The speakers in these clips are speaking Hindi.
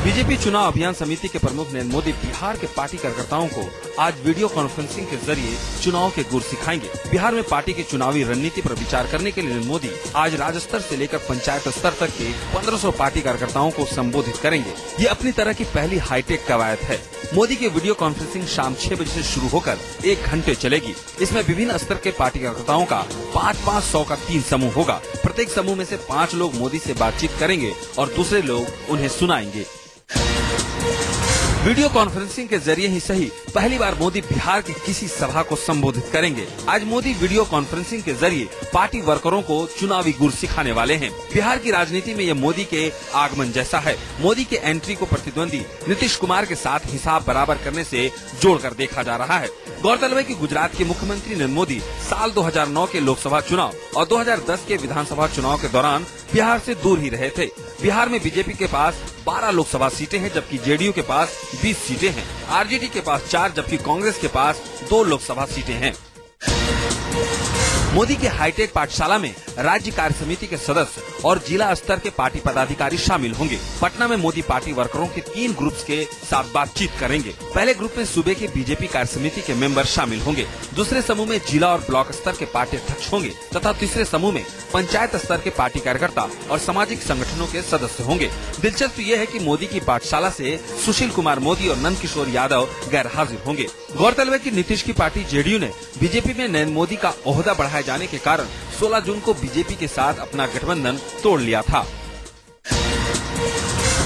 बीजेपी चुनाव अभियान समिति के प्रमुख नरेंद्र मोदी बिहार के पार्टी कार्यकर्ताओं को आज वीडियो कॉन्फ्रेंसिंग के जरिए चुनाव के गुर सिखाएंगे। बिहार में पार्टी की चुनावी रणनीति पर विचार करने के लिए नरेंद्र मोदी आज राज्य स्तर से लेकर पंचायत स्तर तक के 1500 पार्टी कार्यकर्ताओं को संबोधित करेंगे। ये अपनी तरह की पहली हाईटेक कवायद है। मोदी की वीडियो कॉन्फ्रेंसिंग शाम 6 बजे से शुरू होकर 1 घंटे चलेगी। इसमें विभिन्न स्तर के पार्टी कार्यकर्ताओं का 500 का 3 समूह होगा। प्रत्येक समूह में से 5 लोग मोदी से बातचीत करेंगे और दूसरे लोग उन्हें सुनाएंगे। वीडियो कॉन्फ्रेंसिंग के जरिए ही सही पहली बार मोदी बिहार की किसी सभा को संबोधित करेंगे। आज मोदी वीडियो कॉन्फ्रेंसिंग के जरिए पार्टी वर्करों को चुनावी गुर सिखाने वाले हैं। बिहार की राजनीति में ये मोदी के आगमन जैसा है। मोदी के एंट्री को प्रतिद्वंदी नीतीश कुमार के साथ हिसाब बराबर करने से जोड़कर देखा जा रहा है। गौरतलब है कि गुजरात के मुख्यमंत्री नरेंद्र मोदी साल 2009 के लोकसभा चुनाव और 2010 के विधानसभा चुनाव के दौरान बिहार से दूर ही रहे थे। बिहार में बीजेपी के पास 12 लोकसभा सीटें हैं, जबकि जेडीयू के पास 20 सीटें हैं। आरजेडी के पास 4, जबकि कांग्रेस के पास 2 लोकसभा सीटें हैं। मोदी के हाईटेक पाठशाला में राज्य कार्य समिति के सदस्य और जिला स्तर के पार्टी पदाधिकारी शामिल होंगे। पटना में मोदी पार्टी वर्करों के 3 ग्रुप्स के साथ बातचीत करेंगे। पहले ग्रुप में सूबे के बीजेपी कार्य समिति के मेंबर शामिल होंगे। दूसरे समूह में जिला और ब्लॉक स्तर के पार्टी अध्यक्ष होंगे तथा तीसरे समूह में पंचायत स्तर के पार्टी कार्यकर्ता और सामाजिक संगठनों के सदस्य होंगे। दिलचस्प ये है कि मोदी की पाठशाला से सुशील कुमार मोदी और नंद किशोर यादव गैर हाजिर होंगे। गौरतलब है कि नीतीश की पार्टी जेडीयू ने बीजेपी में नरेंद्र मोदी का ओहदा बढ़ाए जाने के कारण 16 जून को बीजेपी के साथ अपना गठबंधन तोड़ लिया था।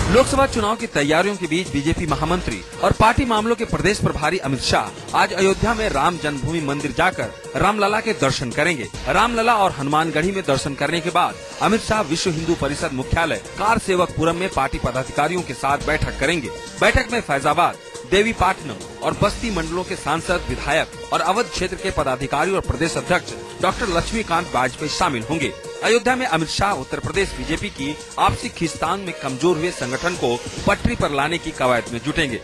लोकसभा चुनाव की तैयारियों के बीच बीजेपी महामंत्री और पार्टी मामलों के प्रदेश प्रभारी अमित शाह आज अयोध्या में राम जन्मभूमि मंदिर जाकर रामलला के दर्शन करेंगे। रामलला और हनुमानगढ़ी में दर्शन करने के बाद अमित शाह विश्व हिंदू परिषद मुख्यालय कार सेवकपुरम में पार्टी पदाधिकारियों के साथ बैठक करेंगे। बैठक में फैजाबाद, देवीपाटनम और बस्ती मंडलों के सांसद, विधायक और अवध क्षेत्र के पदाधिकारी और प्रदेश अध्यक्ष डॉक्टर लक्ष्मीकांत वाजपेयी शामिल होंगे। अयोध्या में अमित शाह उत्तर प्रदेश बीजेपी की आपसी खींचतान में कमजोर हुए संगठन को पटरी पर लाने की कवायद में जुटेंगे।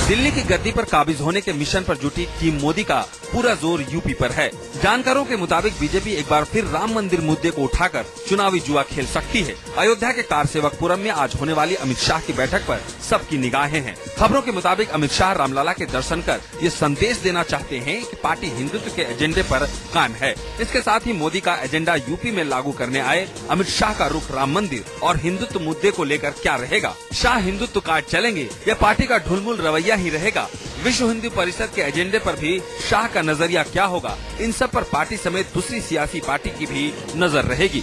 दिल्ली की गद्दी पर काबिज होने के मिशन पर जुटी टीम मोदी का पूरा जोर यूपी पर है। जानकारों के मुताबिक बीजेपी एक बार फिर राम मंदिर मुद्दे को उठाकर चुनावी जुआ खेल सकती है। अयोध्या के कार सेवकपुरम में आज होने वाली अमित शाह की बैठक पर सबकी निगाहें हैं। खबरों के मुताबिक अमित शाह रामलला के दर्शन कर ये संदेश देना चाहते हैं कि पार्टी हिंदुत्व के एजेंडे पर कायम है। इसके साथ ही मोदी का एजेंडा यूपी में लागू करने आए अमित शाह का रुख राम मंदिर और हिंदुत्व मुद्दे को लेकर क्या रहेगा? शाह हिंदुत्व काट चलेंगे या पार्टी का ढुलमुल रवैया ही रहेगा? विश्व हिंदू परिषद के एजेंडे पर भी शाह का नजरिया क्या होगा? इन सब पर पार्टी समेत दूसरी सियासी पार्टी की भी नजर रहेगी।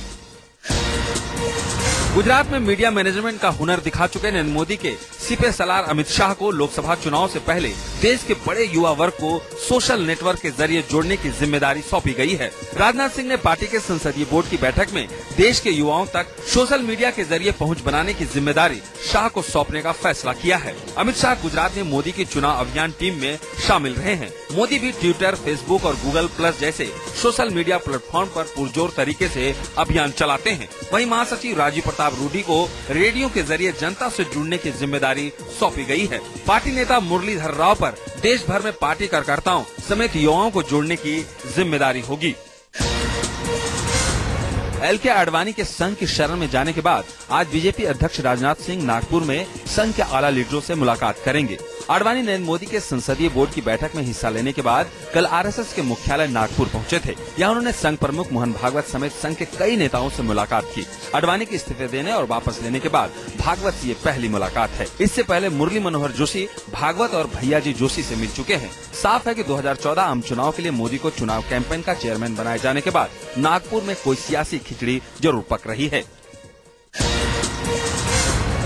गुजरात में मीडिया मैनेजमेंट का हुनर दिखा चुके नरेंद्र मोदी के सिपह सलार अमित शाह को लोकसभा चुनाव से पहले देश के बड़े युवा वर्ग को सोशल नेटवर्क के जरिए जोड़ने की जिम्मेदारी सौंपी गई है। राजनाथ सिंह ने पार्टी के संसदीय बोर्ड की बैठक में देश के युवाओं तक सोशल मीडिया के जरिए पहुंच बनाने की जिम्मेदारी शाह को सौंपने का फैसला किया है। अमित शाह गुजरात में मोदी की चुनाव अभियान टीम में शामिल रहे हैं। मोदी भी ट्विटर, फेसबुक और गूगल प्लस जैसे सोशल मीडिया प्लेटफॉर्म पर पुरजोर तरीके से अभियान चलाते हैं। वहीं महासचिव राजीव प्रताप रूडी को रेडियो के जरिए जनता से जुड़ने की जिम्मेदारी सौंपी गई है। पार्टी नेता मुरलीधर राव पर देश भर में पार्टी कार्यकर्ताओं समेत युवाओं को जोड़ने की जिम्मेदारी होगी। एल.के. आडवाणी के संघ की शरण में जाने के बाद आज बीजेपी अध्यक्ष राजनाथ सिंह नागपुर में संघ के आला लीडरों से मुलाकात करेंगे। आडवाणी नरेंद्र मोदी के संसदीय बोर्ड की बैठक में हिस्सा लेने के बाद कल आरएसएस के मुख्यालय नागपुर पहुंचे थे। यहाँ उन्होंने संघ प्रमुख मोहन भागवत समेत संघ के कई नेताओं से मुलाकात की। आडवाणी के इस्तीफे देने और वापस लेने के बाद भागवत से ये पहली मुलाकात है। इससे पहले मुरली मनोहर जोशी भागवत और भैयाजी जोशी से मिल चुके हैं। साफ है कि 2014 आम चुनाव के लिए मोदी को चुनाव कैंपेन का चेयरमैन बनाए जाने के बाद नागपुर में कोई सियासी खिचड़ी जरूर पक रही है।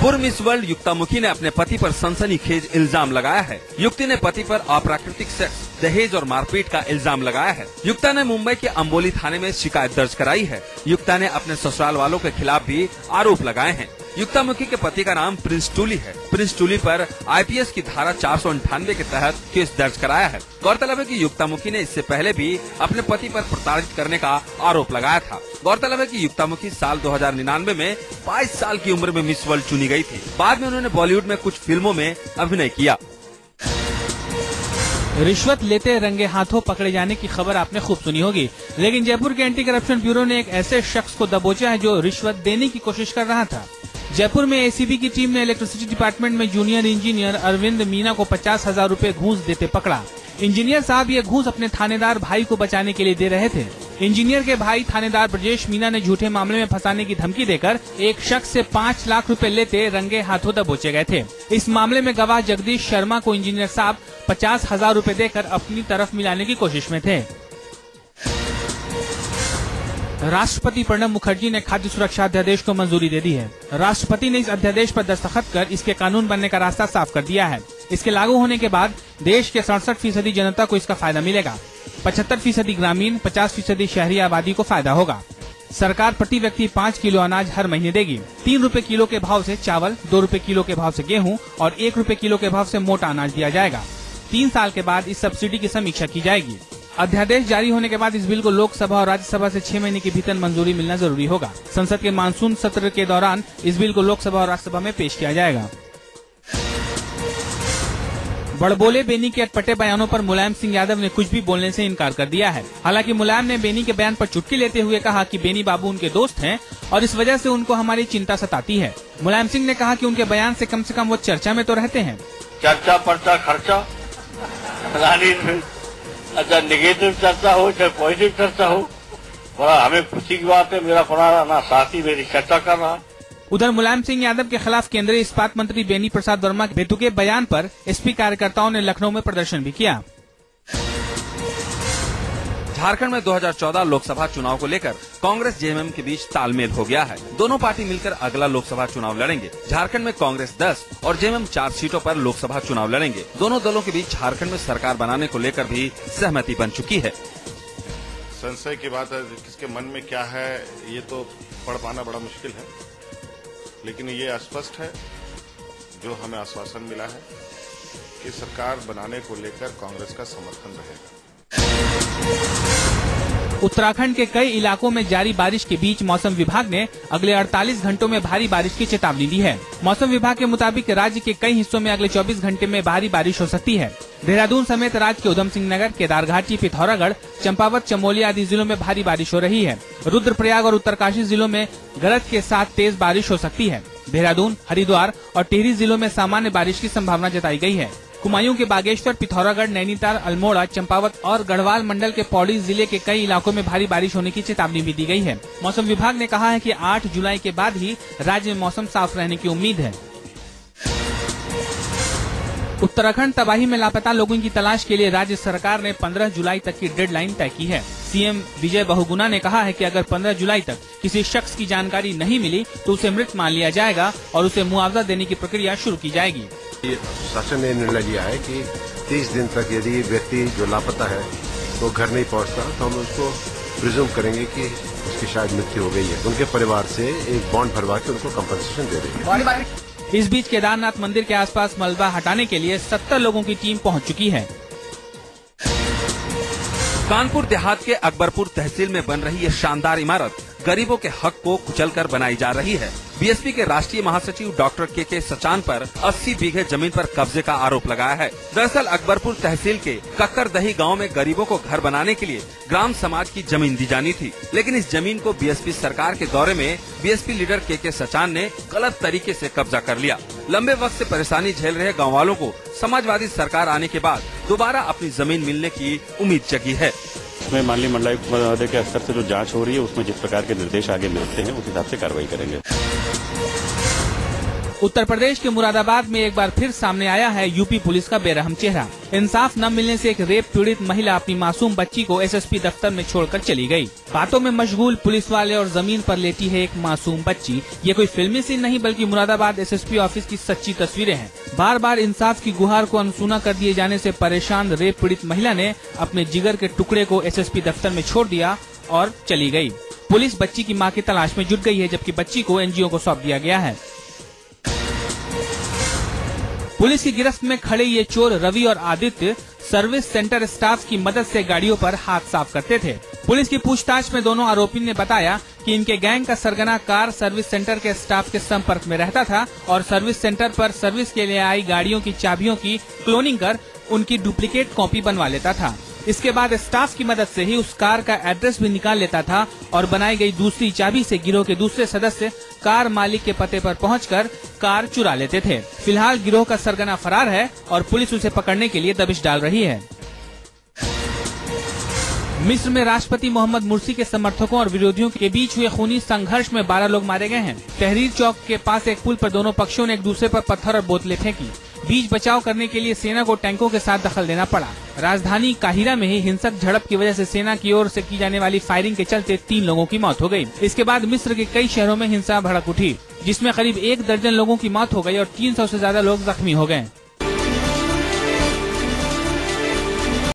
पूर्व मिस वर्ल्ड युक्तामुखी ने अपने पति पर सनसनीखेज इल्जाम लगाया है। युक्ति ने पति पर अप्राकृतिक सेक्स, दहेज और मारपीट का इल्जाम लगाया है। युक्ता ने मुंबई के अंबोली थाने में शिकायत दर्ज कराई है। युक्ता ने अपने ससुराल वालों के खिलाफ भी आरोप लगाए हैं। युक्तामुखी के पति का नाम प्रिंस टूली है। प्रिंस टूली पर आईपीएस की धारा 498 के तहत केस दर्ज कराया है। गौरतलब है कि युक्तामुखी ने इससे पहले भी अपने पति पर प्रताड़ित करने का आरोप लगाया था। गौरतलब है कि युक्तामुखी साल 2099 में 22 साल की उम्र में मिस वर्ल्ड चुनी गई थी। बाद में उन्होंने बॉलीवुड में कुछ फिल्मों में अभिनय किया। रिश्वत लेते रंगे हाथों पकड़े जाने की खबर आपने खूब सुनी होगी, लेकिन जयपुर के एंटी करप्शन ब्यूरो ने एक ऐसे शख्स को दबोचा है जो रिश्वत देने की कोशिश कर रहा था। जयपुर में एसीबी की टीम ने इलेक्ट्रिसिटी डिपार्टमेंट में जूनियर इंजीनियर अरविंद मीना को 50,000 रूपए घूस देते पकड़ा। इंजीनियर साहब ये घूस अपने थानेदार भाई को बचाने के लिए दे रहे थे। इंजीनियर के भाई थानेदार ब्रजेश मीना ने झूठे मामले में फंसाने की धमकी देकर एक शख्स से 5 लाख रुपए लेते रंगे हाथों दबोचे गए थे। इस मामले में गवाह जगदीश शर्मा को इंजीनियर साहब 50,000 रूपए देकर अपनी तरफ मिलाने की कोशिश में थे। राष्ट्रपति प्रणब मुखर्जी ने खाद्य सुरक्षा अध्यादेश को मंजूरी दे दी है। राष्ट्रपति ने इस अध्यादेश पर दस्तखत कर इसके कानून बनने का रास्ता साफ कर दिया है। इसके लागू होने के बाद देश के 67% जनता को इसका फायदा मिलेगा। 75% ग्रामीण, 50% शहरी आबादी को फायदा होगा। सरकार प्रति व्यक्ति 5 किलो अनाज हर महीने देगी। 3 रुपए किलो के भाव से चावल, 2 रुपए किलो के भाव से गेहूं और 1 रुपए किलो के भाव से मोटा अनाज दिया जाएगा। 3 साल के बाद इस सब्सिडी की समीक्षा की जाएगी। अध्यादेश जारी होने के बाद इस बिल को लोकसभा और राज्यसभा से 6 महीने के भीतर मंजूरी मिलना जरूरी होगा। संसद के मानसून सत्र के दौरान इस बिल को लोकसभा और राज्यसभा में पेश किया जाएगा। बड़बोले बेनी के अटपटे बयानों पर मुलायम सिंह यादव ने कुछ भी बोलने से इनकार कर दिया है। हालांकि मुलायम ने बेनी के बयान पर चुटकी लेते हुए कहा कि बेनी बाबू उनके दोस्त हैं और इस वजह से उनको हमारी चिंता सताती है। मुलायम सिंह ने कहा कि उनके बयान से कम वो चर्चा में तो रहते हैं। चर्चा पर्चा खर्चा अच्छा निगेटिव चर्चा हो चाहे पॉजिटिव चर्चा हो, बड़ा हमें खुशी की बात है। मेरा पुराना साथी मेरी चर्चा कर रहा। उधर मुलायम सिंह यादव के खिलाफ केंद्रीय इस्पात मंत्री बेनी प्रसाद वर्मा के बेतुके बयान पर एसपी कार्यकर्ताओं ने लखनऊ में प्रदर्शन भी किया। झारखंड में 2014 लोकसभा चुनाव को लेकर कांग्रेस जेएमएम के बीच तालमेल हो गया है। दोनों पार्टी मिलकर अगला लोकसभा चुनाव लड़ेंगे। झारखंड में कांग्रेस 10 और जेएमएम 4 सीटों पर लोकसभा चुनाव लड़ेंगे। दोनों दलों के बीच झारखंड में सरकार बनाने को लेकर भी सहमति बन चुकी है। संशय की बात है, किसके मन में क्या है ये तो पढ़ पाना बड़ा मुश्किल है, लेकिन ये स्पष्ट है जो हमें आश्वासन मिला है कि सरकार बनाने को लेकर कांग्रेस का समर्थन रहेगा। उत्तराखंड के कई इलाकों में जारी बारिश के बीच मौसम विभाग ने अगले 48 घंटों में भारी बारिश की चेतावनी दी है। मौसम विभाग के मुताबिक राज्य के कई हिस्सों में अगले 24 घंटे में भारी बारिश हो सकती है। देहरादून समेत राज्य के उधम सिंह नगर, केदारघाटी, पिथौरागढ़, चंपावत, चमोली आदि जिलों में भारी बारिश हो रही है। रुद्रप्रयाग और उत्तरकाशी जिलों में गरज के साथ तेज बारिश हो सकती है। देहरादून, हरिद्वार और टिहरी जिलों में सामान्य बारिश की संभावना जताई गई है। कुमायूं के बागेश्वर, पिथौरागढ़, नैनीताल, अल्मोड़ा, चंपावत और गढ़वाल मंडल के पौड़ी जिले के कई इलाकों में भारी बारिश होने की चेतावनी भी दी गई है। मौसम विभाग ने कहा है कि 8 जुलाई के बाद ही राज्य में मौसम साफ रहने की उम्मीद है। उत्तराखंड तबाही में लापता लोगों की तलाश के लिए राज्य सरकार ने 15 जुलाई तक की डेडलाइन तय की है। सीएम विजय बहुगुणा ने कहा है कि अगर 15 जुलाई तक किसी शख्स की जानकारी नहीं मिली तो उसे मृत मान लिया जाएगा और उसे मुआवजा देने की प्रक्रिया शुरू की जाएगी। शासन ने निर्णय लिया है कि 30 दिन तक यदि व्यक्ति जो लापता है वो घर नहीं पहुंचता तो हम उसको प्रिज्यूम करेंगे कि उसकी शायद मृत्यु हो गई है। उनके परिवार से एक बॉन्ड भरवा के उनको कंपनसेशन दे देंगे। इस बीच केदारनाथ मंदिर के आसपास मलबा हटाने के लिए 70 लोगों की टीम पहुंच चुकी है। कानपुर देहात के अकबरपुर तहसील में बन रही ये शानदार इमारत गरीबों के हक को कुचलकर बनाई जा रही है। बीएसपी के राष्ट्रीय महासचिव डॉक्टर के सचान पर 80 बीघे जमीन पर कब्जे का आरोप लगाया है। दरअसल अकबरपुर तहसील के कक्करदही गांव में गरीबों को घर बनाने के लिए ग्राम समाज की जमीन दी जानी थी, लेकिन इस जमीन को बीएसपी सरकार के दौरे में बीएसपी लीडर के सचान ने गलत तरीके से कब्जा कर लिया। लंबे वक्त से परेशानी झेल रहे गाँव वालों को समाजवादी सरकार आने के बाद दोबारा अपनी जमीन मिलने की उम्मीद जगी है। उसमें माननीय मंडलायुक्त महोदय के स्तर से जो जांच हो रही है उसमें जिस प्रकार के निर्देश आगे मिलते हैं उस हिसाब से कार्रवाई करेंगे। उत्तर प्रदेश के मुरादाबाद में एक बार फिर सामने आया है यूपी पुलिस का बेरहम चेहरा। इंसाफ न मिलने से एक रेप पीड़ित महिला अपनी मासूम बच्ची को एसएसपी दफ्तर में छोड़कर चली गई। बातों में मशगूल पुलिस वाले और जमीन पर लेटी है एक मासूम बच्ची। ये कोई फिल्मी सीन नहीं बल्कि मुरादाबाद एसएसपी ऑफिस की सच्ची तस्वीरें हैं। बार बार इंसाफ की गुहार को अनसुना कर दिए जाने से परेशान रेप पीड़ित महिला ने अपने जिगर के टुकड़े को एसएसपी दफ्तर में छोड़ दिया और चली गयी। पुलिस बच्ची की मां की तलाश में जुट गई है, जबकि बच्ची को एनजीओ को सौंप दिया गया है। पुलिस की गिरफ्त में खड़े ये चोर रवि और आदित्य सर्विस सेंटर स्टाफ की मदद से गाड़ियों पर हाथ साफ करते थे। पुलिस की पूछताछ में दोनों आरोपी ने बताया कि इनके गैंग का सरगना कार सर्विस सेंटर के स्टाफ के संपर्क में रहता था और सर्विस सेंटर पर सर्विस के लिए आई गाड़ियों की चाबियों की क्लोनिंग कर उनकी डुप्लीकेट कॉपी बनवा लेता था। इसके बाद स्टाफ की मदद से ही उस कार का एड्रेस भी निकाल लेता था और बनाई गई दूसरी चाबी से गिरोह के दूसरे सदस्य कार मालिक के पते पर पहुंचकर कार चुरा लेते थे। फिलहाल गिरोह का सरगना फरार है और पुलिस उसे पकड़ने के लिए दबिश डाल रही है। मिस्र में राष्ट्रपति मोहम्मद मुर्सी के समर्थकों और विरोधियों के बीच हुए खूनी संघर्ष में 12 लोग मारे गए हैं। तहरीर चौक के पास एक पुल पर दोनों पक्षों ने एक दूसरे पर पत्थर और बोतलें फेंकी। बीच बचाव करने के लिए सेना को टैंकों के साथ दखल देना पड़ा। राजधानी काहिरा में ही हिंसक झड़प की वजह से सेना की ओर से की जाने वाली फायरिंग के चलते 3 लोगों की मौत हो गई। इसके बाद मिस्र के कई शहरों में हिंसा भड़क उठी, जिसमें करीब 1 दर्जन लोगों की मौत हो गई और 300 से ज्यादा लोग जख्मी हो गए।